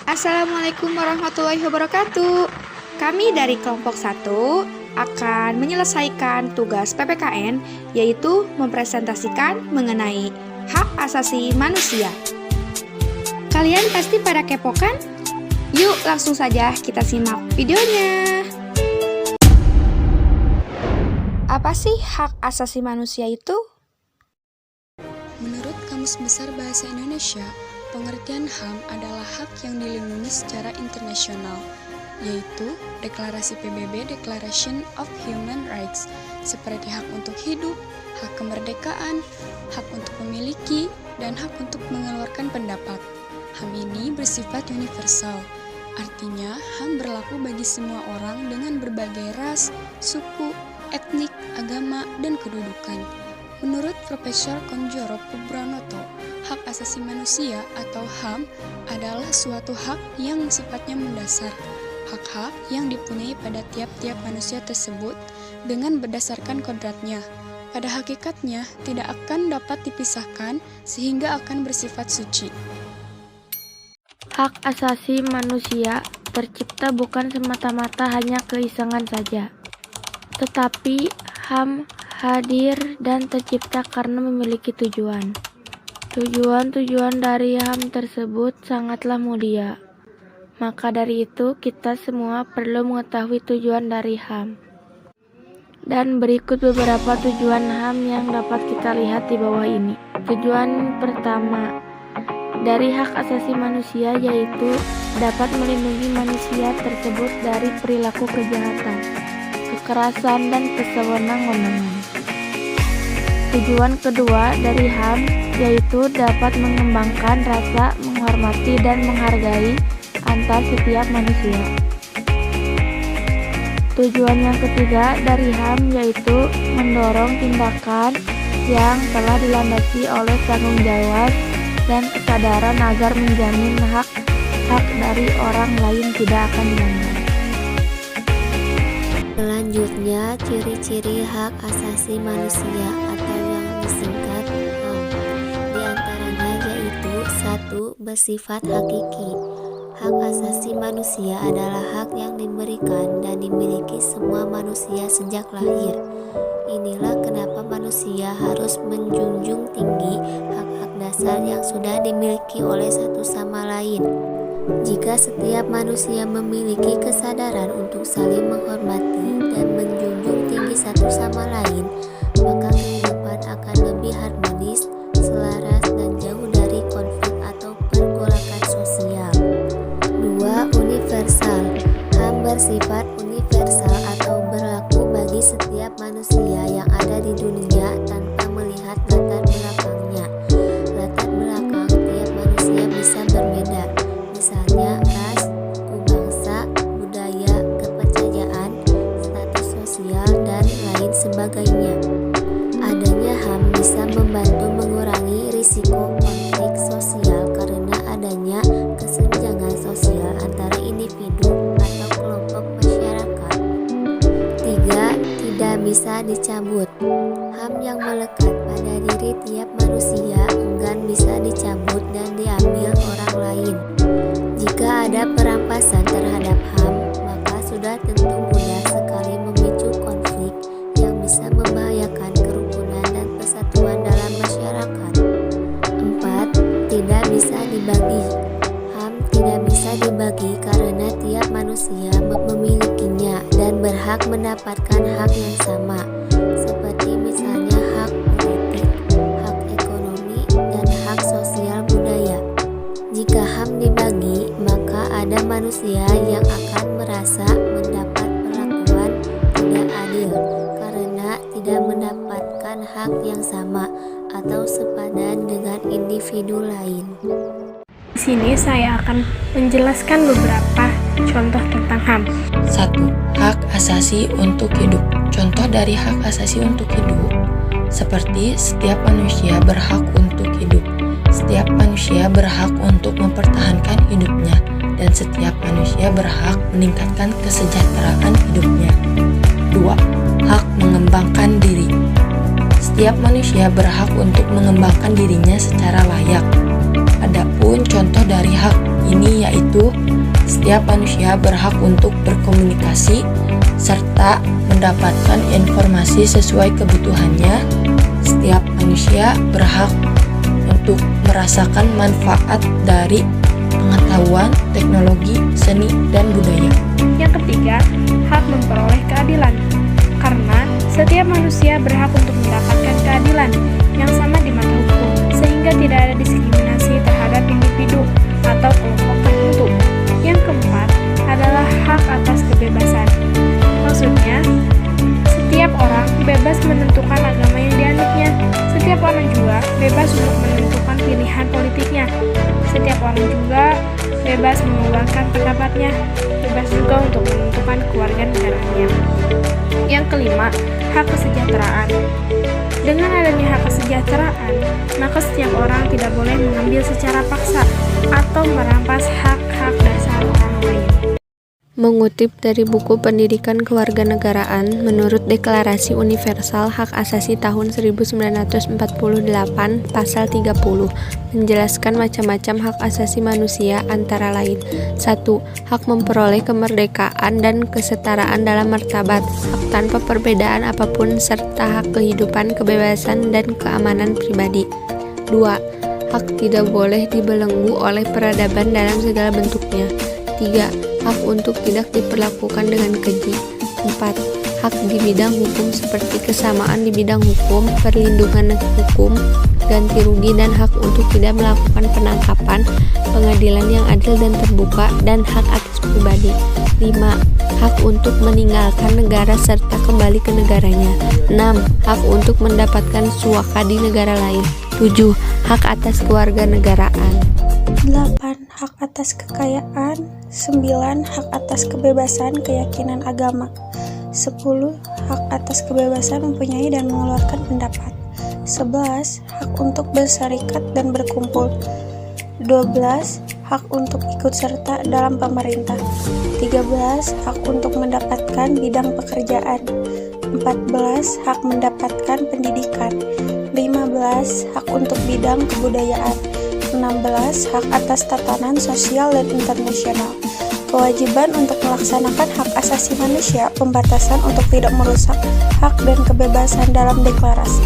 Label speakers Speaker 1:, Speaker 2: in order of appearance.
Speaker 1: Assalamualaikum warahmatullahi wabarakatuh. Kami dari kelompok 1 akan menyelesaikan tugas PPKN, yaitu mempresentasikan mengenai hak asasi manusia. Kalian pasti pada kepo kan? Yuk langsung saja kita simak videonya. Apa sih hak asasi manusia itu?
Speaker 2: Menurut Kamus Besar Bahasa Indonesia, pengertian HAM adalah hak yang dilindungi secara internasional, yaitu Deklarasi PBB Declaration of Human Rights, seperti hak untuk hidup, hak kemerdekaan, hak untuk memiliki, dan hak untuk mengeluarkan pendapat. HAM ini bersifat universal, artinya HAM berlaku bagi semua orang dengan berbagai ras, suku, etnik, agama, dan kedudukan. Menurut Profesor Konjoro Pubranoto, hak asasi manusia atau HAM adalah suatu hak yang sifatnya mendasar. Hak-hak yang dipunyai pada tiap-tiap manusia tersebut dengan berdasarkan kodratnya. Pada hakikatnya tidak akan dapat dipisahkan sehingga akan bersifat suci.
Speaker 3: Hak asasi manusia tercipta bukan semata-mata hanya keisengan saja, tetapi HAM hadir dan tercipta karena memiliki tujuan. Tujuan dari HAM tersebut sangatlah mulia. Maka dari itu, kita semua perlu mengetahui tujuan dari HAM. Dan berikut beberapa tujuan HAM yang dapat kita lihat di bawah ini. Tujuan pertama dari hak asasi manusia yaitu dapat melindungi manusia tersebut dari perilaku kejahatan, kekerasan, dan kesewenang-wenangan. Tujuan kedua dari HAM yaitu dapat mengembangkan rasa menghormati dan menghargai antar setiap manusia. Tujuan yang ketiga dari HAM yaitu mendorong tindakan yang telah dilandasi oleh tanggung jawab dan kesadaran agar menjamin hak-hak dari orang lain tidak akan dilanggar.
Speaker 4: Selanjutnya, ciri-ciri hak asasi manusia atau yang disingkat HAM. Di antaranya yaitu 1. Bersifat hakiki. Hak asasi manusia adalah hak yang diberikan dan dimiliki semua manusia sejak lahir. Inilah kenapa manusia harus menjunjung tinggi hak-hak dasar yang sudah dimiliki oleh satu sama lain. Jika setiap manusia memiliki kesadaran untuk saling menghormati dan menjunjung tinggi satu sama lain, maka kehidupan akan lebih harmonis, selaras, dan jauh dari konflik atau pergolakan sosial. 2. Universal. HAM bersifat universal atau berlaku bagi setiap manusia yang ada di dunia tanpa melihat latar belakangnya. Latar belakang tiap manusia bisa berbeda. Misalnya ras, suku bangsa, budaya, kepercayaan, status sosial, dan lain sebagainya. Adanya HAM bisa membantu mengurangi risiko konflik sosial karena adanya kesenjangan sosial antara individu atau kelompok masyarakat. 3. Tidak bisa dicabut. HAM yang melekat pada diri tiap manusia enggan bisa dicabut dan diambil orang lain. Jika ada perampasan terhadap HAM, maka sudah tentu mudah sekali memicu konflik yang bisa membahayakan kerukunan dan persatuan dalam masyarakat. 4. Tidak bisa dibagi. HAM tidak bisa dibagi karena tiap manusia memilikinya dan berhak mendapatkan hak yang sama, seperti misalnya hak politik, hak ekonomi, dan hak sosial budaya. Jika HAM dibagi, maka ada manusia yang akan merasa mendapat perlakuan tidak adil karena tidak mendapatkan hak yang sama atau sepadan dengan individu lain.
Speaker 5: Di sini saya akan menjelaskan beberapa contoh tentang HAM.
Speaker 6: 1. Hak asasi untuk hidup. Contoh dari hak asasi untuk hidup seperti setiap manusia berhak untuk hidup. Setiap manusia berhak untuk mempertahankan hidupnya dan setiap manusia berhak meningkatkan kesejahteraan hidupnya. 2. Hak mengembangkan diri. Setiap manusia berhak untuk mengembangkan dirinya secara layak. Adapun contoh dari hak ini yaitu setiap manusia berhak untuk berkomunikasi serta mendapatkan informasi sesuai kebutuhannya. Setiap manusia berhak untuk merasakan manfaat dari pengetahuan, teknologi, seni, dan budaya.
Speaker 5: Yang ketiga, hak memperoleh keadilan. Karena setiap manusia berhak untuk mendapatkan keadilan yang sama di mata hukum, sehingga tidak ada diskriminasi terhadap individu atau kelompok tertentu. Yang keempat adalah hak atas kebebasan. Maksudnya, setiap orang bebas menentukan agama yang dianutnya. Setiap orang juga bebas untuk menentukan pilihan politiknya. Setiap orang juga bebas mengeluarkan pendapatnya. Bebas juga untuk menentukan kewarganegaranya. Yang kelima, hak kesejahteraan. Dengan adanya hak kesejahteraan, maka setiap orang tidak boleh mengambil secara paksa atau merampas hak-hak dasar orang lain.
Speaker 3: Mengutip dari buku Pendidikan Kewarganegaraan, menurut Deklarasi Universal Hak Asasi tahun 1948, pasal 30, menjelaskan macam-macam hak asasi manusia antara lain. 1. Hak memperoleh kemerdekaan dan kesetaraan dalam martabat, hak tanpa perbedaan apapun, serta hak kehidupan, kebebasan, dan keamanan pribadi. 2. Hak tidak boleh dibelenggu oleh peradaban dalam segala bentuknya. 3. Hak untuk tidak diperlakukan dengan keji. 4. Hak di bidang hukum seperti kesamaan di bidang hukum, perlindungan hukum, ganti rugi, dan hak untuk tidak melakukan penangkapan, pengadilan yang adil dan terbuka, dan hak atas pribadi. 5. Hak untuk meninggalkan negara serta kembali ke negaranya. 6. Hak untuk mendapatkan suaka di negara lain. 7. Hak atas kewarganegaraan.
Speaker 7: 8. Hak atas kekayaan. 9. Hak atas kebebasan keyakinan agama. 10. Hak atas kebebasan mempunyai dan mengeluarkan pendapat. 11. Hak untuk berserikat dan berkumpul. 12. Hak untuk ikut serta dalam pemerintah. 13. Hak untuk mendapatkan bidang pekerjaan. 14. Hak mendapatkan pendidikan. 15. Hak untuk bidang kebudayaan. 16. Hak atas tatanan sosial dan internasional. Kewajiban untuk melaksanakan hak asasi manusia, pembatasan untuk tidak merusak hak dan kebebasan dalam deklarasi.